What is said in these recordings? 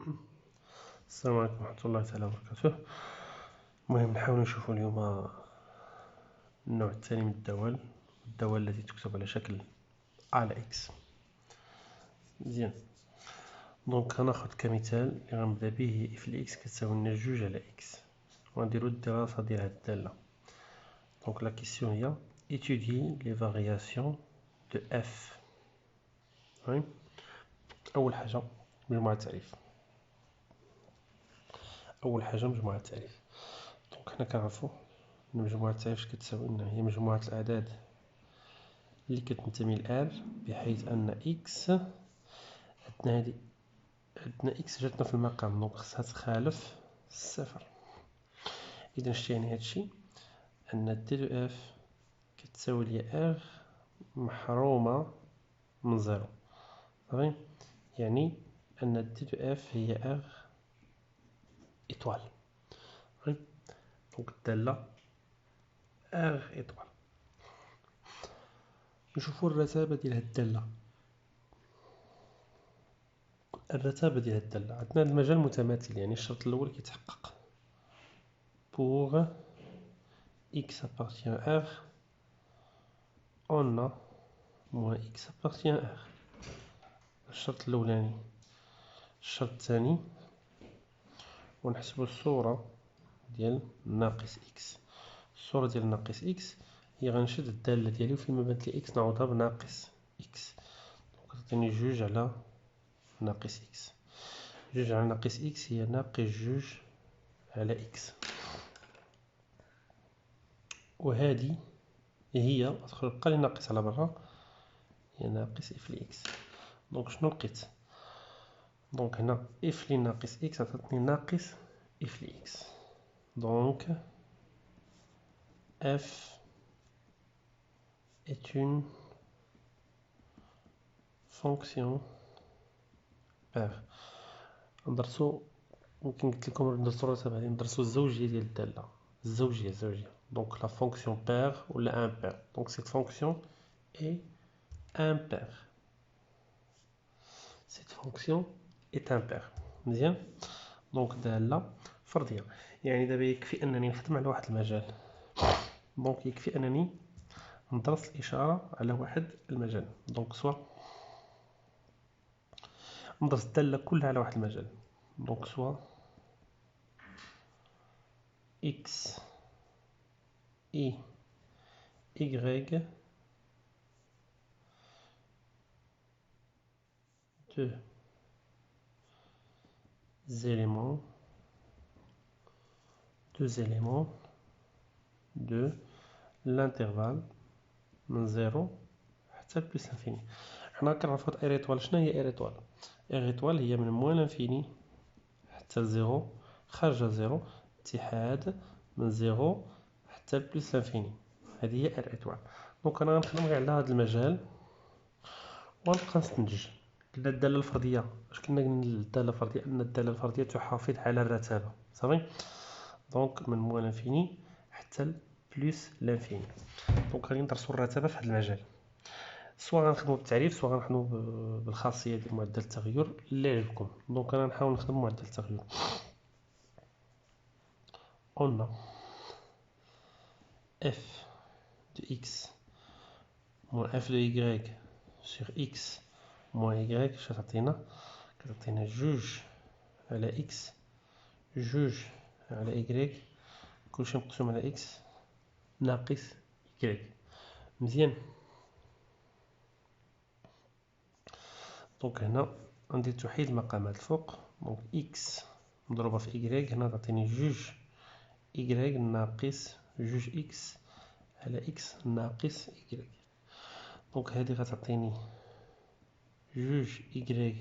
السلام عليكم ورحمة الله تعالى وبركاته. المهم نحاول نشوفوا اليوم النوع الثاني من الدوال التي تكتب على شكل على اكس. مزيان، دونك غناخد كمثال اللي غنبدا به اف اكس كتساوي لنا جوج على اكس، وغنديرو الدراسة ديال هاد الدالة. دونك لا كيسيون هي étudier les variations de f. أول حاجة مجموعة التعريف. دونك حنا كنعرفو أن مجموعة التعريف كتساوي لنا هي مجموعة الأعداد اللي كتنتمي ل R، بحيث أن إكس عندنا إكس جاتنا في المقام، دونك خصها تخالف الصفر. إذا شتي يعني هادشي؟ أن دي دو إف كتساوي ليا R محرومة من زيرو. صافي، يعني أن دي دو إف هي R إيطوال. دونك الدالة R إيطوال. نشوفو الرتابة ديال هاد الدالة. عندنا المجال متماثل، يعني الشرط الأول كيتحقق. pour x appartient à R، on a moins x appartient à R. الشرط الأولاني. الشرط الثاني ونحسبو الصورة ديال ناقص x. الصورة ديال ناقص x هي غنشد الدالة ديالي وفيما بانت لي x نعوضها بناقص x، دونك تعطيني جوج على ناقص x. جوج على ناقص x هي ناقص جوج على x، وهذه هي بقى لي ناقص على برا، هي ناقص اف لي اكس. دونك شنو لقيت؟ دونك هنا اف لي ناقص اكس عطاتني ناقص اف لي اكس. دونك اف est une fonction paire. ندرسو، ممكن قلت لكم ندرسو الرتبة هذه، ندرسو الزوجية ديال الدالة. الزوجية دونك لا فونكسيون بير ولا امبير. دونك سيت فونكسيون اي امبير. مزيان. دونك دالة فردية، يعني دابا يكفي انني نخدم على واحد المجال. دونك يكفي انني ندرس الاشاره على واحد المجال. دونك سوا ندرس الداله كلها على واحد المجال. دونك سوا x y y deux éléments de l'intervalle من زيرو حتى بلس انفيني. حنا كنعرفو هاد ايريطوال. شنو هي ايريطوال؟ ايريطوال هي من موان انفيني حتى زيرو، خارجة زيرو، اتحاد من زيرو حتى بلس انفيني. هذه هي ايريطوال. دونك انا غنخدم غير على هذا المجال ونبقى نستنتج. قلنا الدالة الفردية، اش كنا قلنا الدالة الفردية؟ ان الدالة الفردية تحافظ على الرتابة. صافي، دونك من موان انفيني حتى بلس لانفيني. دونك غادي ندرسو الرتابة في هذا المجال، سواء غنخدمو بالتعريف سواء غنخدمو بالخاصية ديال معدل التغير اللي يعجبكم. دونك انا نحاول نخدم معدل التغير. on a f de x moins f de y sur x moins y كتعطينا جوج على x جوج على y كلشي مقسوم على x ناقص y. مزيان. دونك هنا غندير توحيد المقامات الفوق. دونك x مضروبة في y هنا تعطيني جوج y ناقص جوج x على x ناقص y. دونك هذه غتعطيني جوج y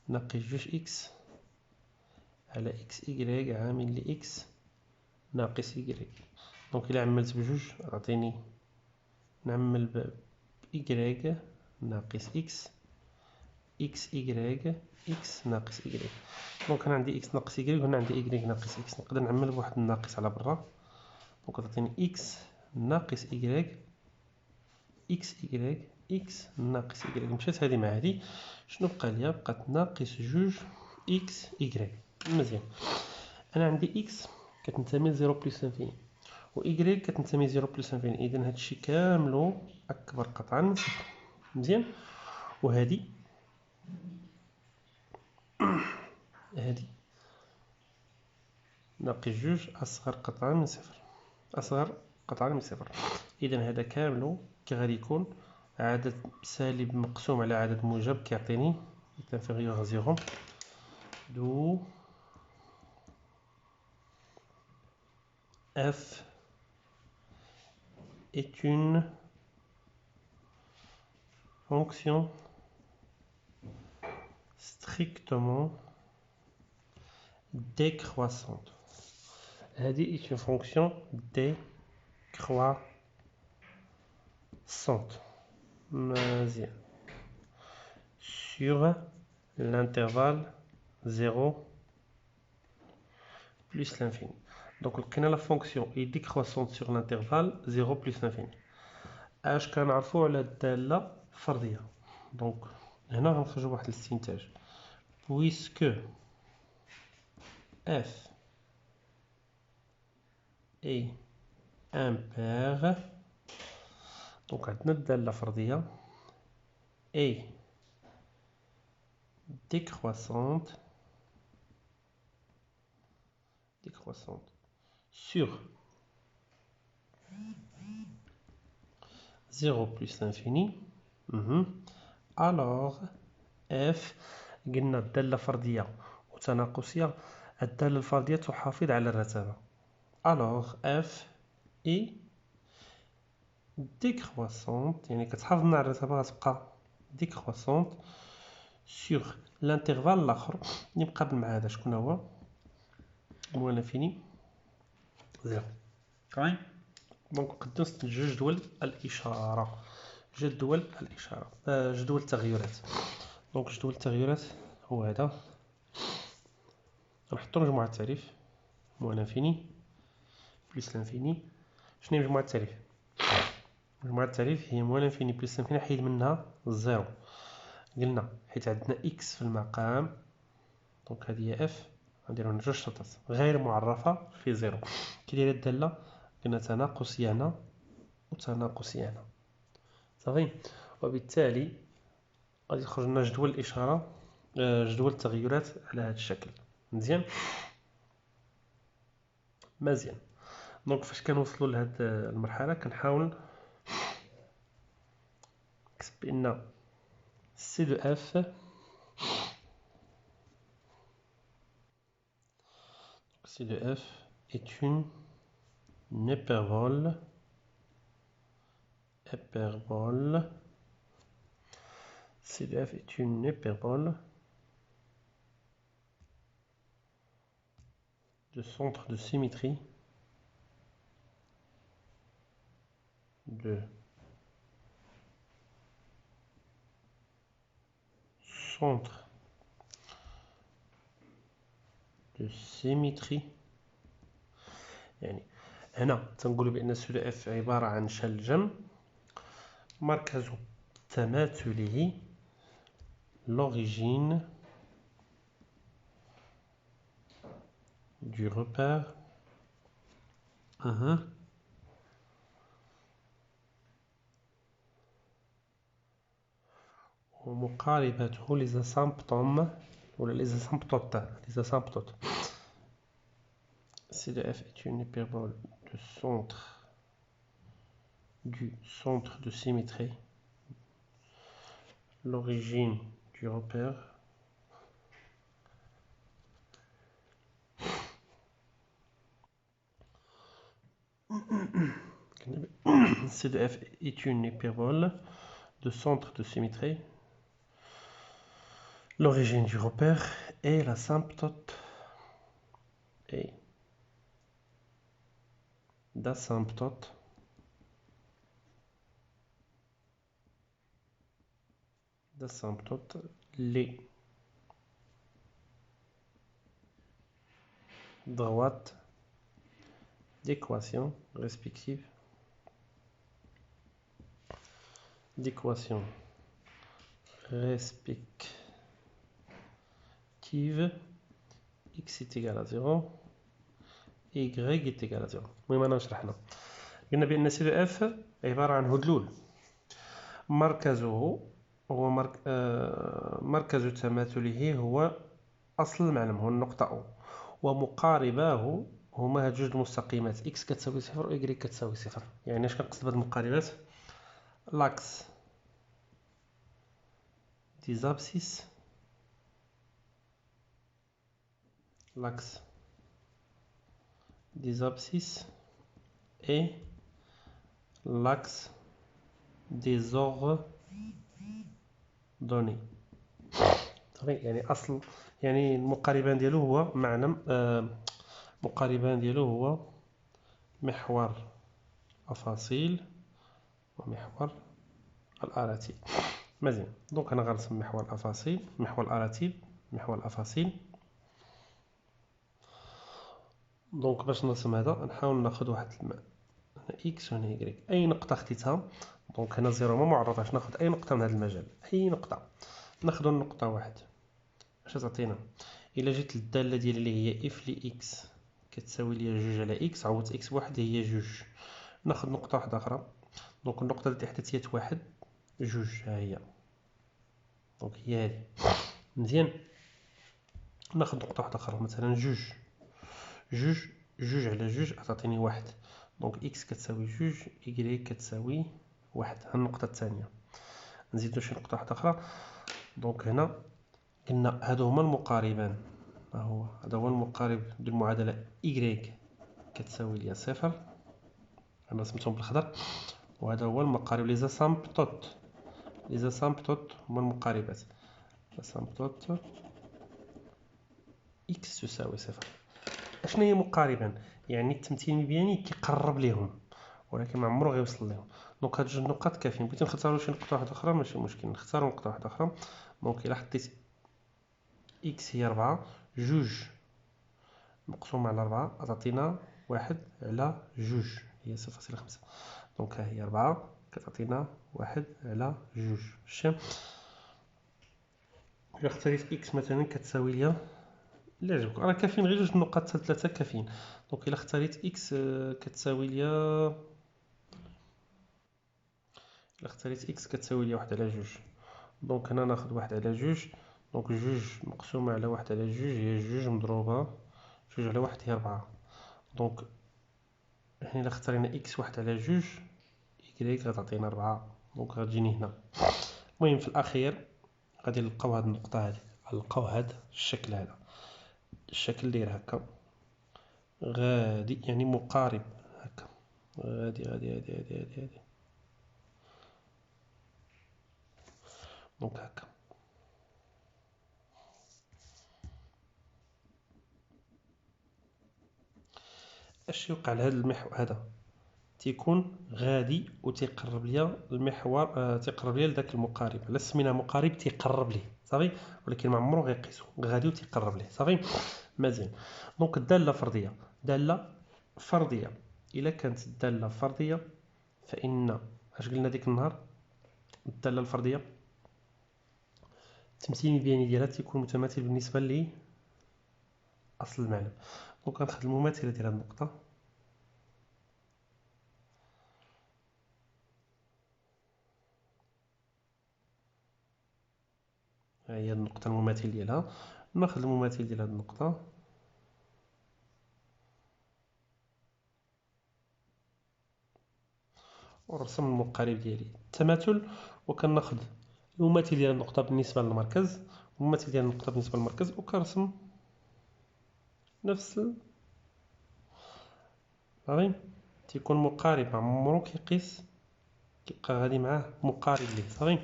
ناقص جوج x على x y عامل ل x ناقص y. دونك إلا عملت بجوج غتعطيني نعمل ب y ناقص x y x ناقص y. دونك هنا عندي x ناقص y وهنا عندي y ناقص x. نقدر نعمل بواحد الناقص على برا، دونك غتعطيني x ناقص y x y x ناقص y. مشات هذه مع هذه، شنو بقى ليا؟ بقات ناقص جوج اكس ايكغيك. مزيان، انا عندي اكس كتنتمي ل 0 بلس انفيني و ايكغيك كتنتمي ل 0 بلس انفيني، اذا هادشي كاملو اكبر قطعا من صفر. مزيان، وهادي هادي ناقص جوج اصغر قطعا من صفر، اصغر قطعا من صفر. اذا هذا كاملو كي غادي يكون عدد سالب مقسوم على عدد موجب كيعطيني inférieur à 0. d'où f est une fonction strictement décroissante. هذه est une fonction décroissante. مزيان. sur l'intervalle 0 plus l'infini. Donc لقينا la fonction est décroissante sur l'intervalle 0 plus l'infini. اش كنعرفوا على الداله الفرديه؟ دونك هنا غنخرجوا بواحد الاستنتاج. puisque f est impair، دونك عندنا الداله الفرديه est décroissante sur 0 plus l'infini. alors f قلنا الدالة فردية وتناقصية، الدالة الفردية تحافظ على الرتابة. alors f est décroissante، يعني كتحافظ على الرتابة، غتبقى décroissante sur l'intervalle الآخر اللي مقابل مع هذا شكون هو؟ هو l'infini 0. صحيح؟ دونك قدمت جدول الإشارة، جدول التغيرات. دونك جدول التغيرات هو هذا، غنحطو مجموعة التعريف مو لانفيني بلس لانفيني. شنو هي مجموعة التعريف؟ مجموعة التعريف هي مو لانفيني بلس لانفيني حيد منها الزيرو. قلنا حيت عندنا اكس في المقام، دونك هذه هي اف، غنديرو هنا جوج شرطات غير معرفة في زيرو. كي دايره الدالة؟ قلنا تناقصية هنا وتناقصية هنا، صافي. وبالتالي غادي يخرج لنا جدول الإشارة، جدول التغيرات على هذا الشكل. مزيان. دونك فاش كنوصلوا لهاد المرحلة كنحاول نكتب بأن سي دو اف est une hyperbole C de f est une hyperbole de centre de symétrie يعني هنا تنقولوا بأن سو دو اف عبارة عن شلجم مركز تماثله l'origine du repère ومقاربته les asymptômes ولا les asymptotes. C de f est une hyperbole du centre de symétrie, l'origine du repère C de f est une hyperbole de centre de symétrie, l'origine du repère et l'asymptote d'asymptote les droites d'équation respective objective x est égal à 0 y est égal à 0. المهم أنا شرحنا قلنا بأن سي دو اف عبارة عن هدلول مركزه هو مركز تماثله هو أصل المعلم، هو النقطة أو، ومقارباه هما هاد جوج المستقيمات x كتساوي صفر و y كتساوي صفر. يعني اش كنقصد بهاد المقاربات؟ لاكس des abscisses l'axe des abscisses et l'axe des ordonnées. يعني أصل، يعني المقاربان ديالو هو معنى مقاربان ديالو هو محور أفاصيل ومحور الأراتيب. مزيان، دونك أنا غنرسم محور الأفاصيل، محور الأراتيب، محور الأفاصيل. دونك باش نرسم هذا نحاول ناخذ واحد هنا اكس وهنا y. اي نقطه خديتها، دونك هنا زيرو ما معرض باش ناخذ اي نقطه من هذا المجال، اي نقطه ناخذ النقطه واحد. اش تعطينا؟ الا جيت للداله ديالي اللي هي اف لي اكس كتساوي ليا جوج على اكس، عوضت اكس بواحد هي جوج، ناخذ نقطه واحده اخرى. دونك النقطه اللي احداثيات واحد جوج ها هي، دونك هي هذه. مزيان، ناخذ نقطه واحده اخرى مثلا جوج على جوج تعطيني واحد، دونك اكس كتساوي جوج y كتساوي واحد. ها النقطة الثانية. نزيدو شي نقطة واحدة أخرى. دونك هنا قلنا هادو هما المقاربان، ها هو هذا هو المقارب ديال المعادلة y كتساوي ليا صفر، أنا رسمتهم بالخضر، وهذا هو المقارب لي زاسامبتوت. لي زاسامبتوت هما المقاربات، زاسامبتوت x تساوي صفر. اشنو هي مقاربا؟ يعني التمثيل المبياني كيقرب ليهم ولكن ما عمرو غيوصل ليهم. دونك هاد جوج نقاط كافيين. بغيت نختاروا شي نقطه واحده اخرى ماشي مشكل، نختاروا نقطه واحده اخرى. دونك الا حطيت اكس هي 4، جوج مقسوم على 4 تعطينا واحد على جوج هي 0.5. دونك ها هي 4 كتعطينا واحد على جوج. شتي الا اختاريت اكس مثلا كتساوي ليا اللي عجبكم، راه كافيين غير جوج النقاط حتى ثلاثه كافيين. دونك الا اختاريت اكس كتساوي ليا، الا اختاريت اكس كتساوي ليا واحد على جوج، دونك هنا ناخذ واحد على جوج، دونك جوج مقسومه على واحد على جوج هي جوج مضروبه جوج على واحد هي 4. دونك هنا الا اختارينا اكس واحد على جوج y غتعطينا 4، دونك غتجيني هنا. المهم في الاخير غادي نلقاو هاد النقطه هادي، غنلقاو هاد الشكل هذا، الشكل داير هكا غادي يعني مقارب هكا، غادي دونك هكا. اش يوقع لهذا المحور هذا؟ تيكون غادي وتيقرب ليا المحور، تيقرب ليا لذاك المقارب، علاش سميناه مقارب؟ تيقرب ليه صافي، ولكن ما عمرو غيقيسو، غادي وتيقرب ليه صافي. مزيان، دونك الداله فرديه، داله فرديه الا كانت الداله فرديه فان اش قلنا ديك النهار؟ الداله الفرديه التمثيل المبياني ديالها تيكون متماثل بالنسبه ل اصل المعلم. دونك غنخدم المماثله ديال هاد النقطه، ها هي النقطه المماثل ديالها، ناخذ المماثل ديال هاد النقطه ونرسم المقارب ديالي التماثل، وكناخذ المماثل ديال النقطه بالنسبه للمركز والمماثل ديال النقطه بالنسبه للمركز، وكنرسم نفس صافي. تيكون مقارب، عمرو كيقيس، كيبقى غادي معاه مقارب ليه صافي.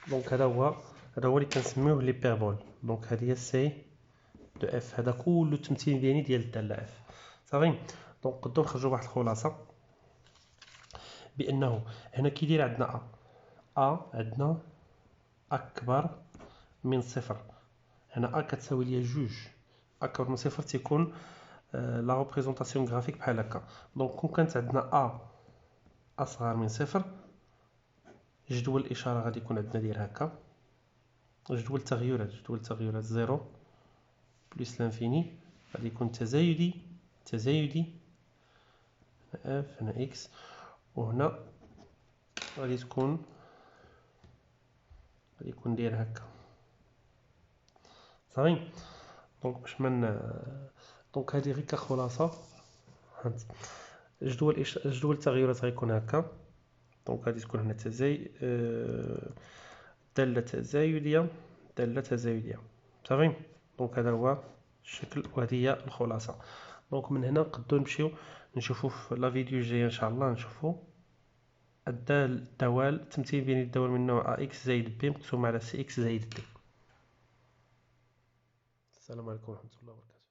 دونك هذا هو اللي كنسميوه ليبربول. دونك هذه هي سي دو اف، هذا كله التمثيل المبياني ديال الداله اف صافي. دونك نقدروا نخرجوا بواحد الخلاصه بانه هنا كيدير عندنا عندنا اكبر من صفر. هنا كتساوي ليا جوج، اكبر من صفر تيكون لا ريبريزونطاسيون غرافيك بحال هكا. دونك كون كانت عندنا اصغر من صفر جدول الاشاره غادي يكون عندنا داير هكا. جدول التغيرات زيرو بلس لانفيني غادي يكون تزايدي اف هنا اكس، وهنا غادي يكون داير هكا. صافي. باش دونك هذه غير كخلاصه. جدول التغيرات غيكون هكا. دونك غادي تكون هنا داله تزايديه. صافي. دونك هذا هو الشكل وهذه هي الخلاصه. دونك من هنا نقدروا نمشيو نشوفوا في لا فيديو الجايه ان شاء الله، نشوفوا التمثيل بين الدوال من نوع اكس زائد بي مقسوم على سي اكس زائد دي. السلام عليكم ورحمه الله وبركاته.